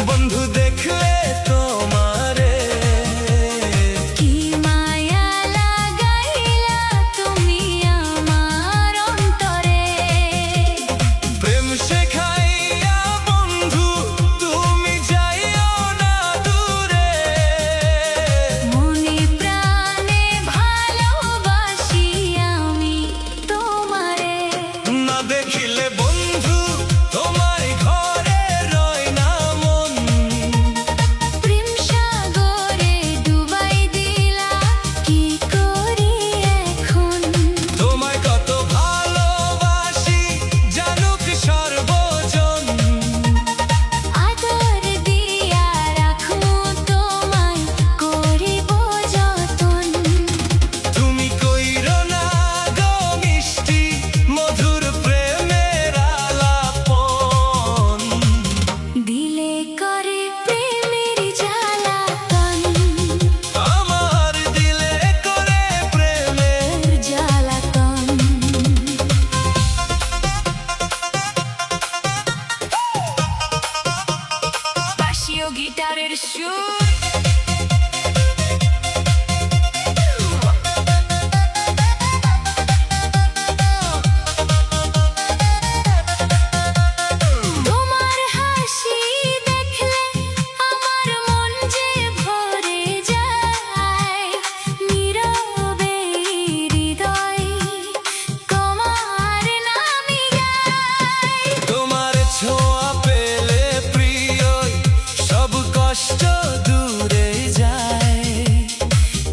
বন্ধু দেখলে তোমারে কি মায়া লাগাইলা তুমি আমার অন্তরে। প্রেম শেখাইয়া বন্ধু তুমি যাইও না দূরে। মনে প্রাণে ভালোবাসি আমি তোমারে। না দেখিলে বন্ধু তোমার ঘরে রয় না মন। প্রেম সাগরে ডুবাই দিলা কি করি এখন। তোমায় কত ভালোবাসি জানুক সর্বজন। আদর দিয়া রাখমু তোমায় করিব যতন। তুমি কইরো না গো মিষ্টি মধুর প্রেমের আলাপন। দিলে করে প্রেমের জ্বালাতন। আমার দিলে করে প্রেমের জ্বালাতন। বাঁশি ও গিটারের সুর তোমার হাসি দেখলে আমার মন যে ভরে যায়। নীরবে হৃদয় তোমার নামই গায়। তোমার ছোঁয়া পেলে প্রিয়ই সব কষ্ট দূরে যায়।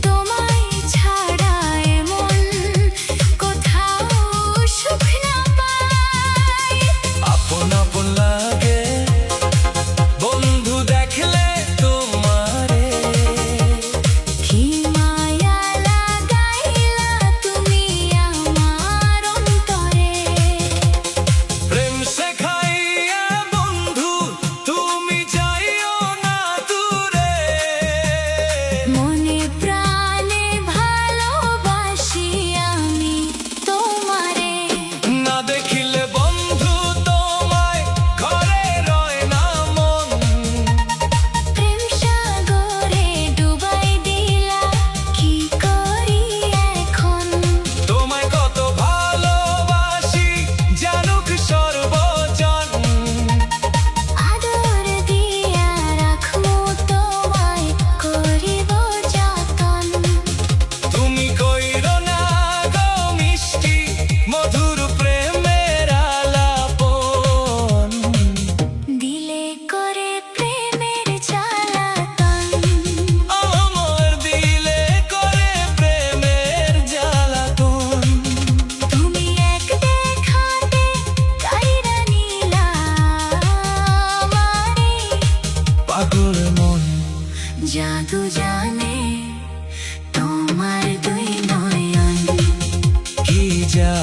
তোমায় ছাড়া এমন কোথাও সুখ না পাই। আপন আপন লাগে বন্ধু দেখলে তোমারে। কি মায়া লাগাইলা তুমি আমার অন্তরে। প্রেম শেখাইয়া বন্ধু তুমি যাইও না দূরে। মনে প্রাণে ভালোবাসি আমি তোমারে। না দেখিলে বন্ধু তোমায় ঘরে রয় না মন। প্রেম সাগরে ডুবাই দিলা কি করি এখন। তোমায় কত ভালোবাসি জানুক সর্বজন। আদর দিয়া রাখমু তোমায় করিব যতন। তুমি কইরো না গো মিষ্টি মধুর প্রেমের আলাপন। দিলে করে প্রেমের জ্বালাতন। আমার দিলে করে প্রেমের জ্বালাতন। তুমি এক দেখাতে কাইরা নিলা আমারে। পাগল মন জাদু জানে তোমার দুই নয়ন। কি যা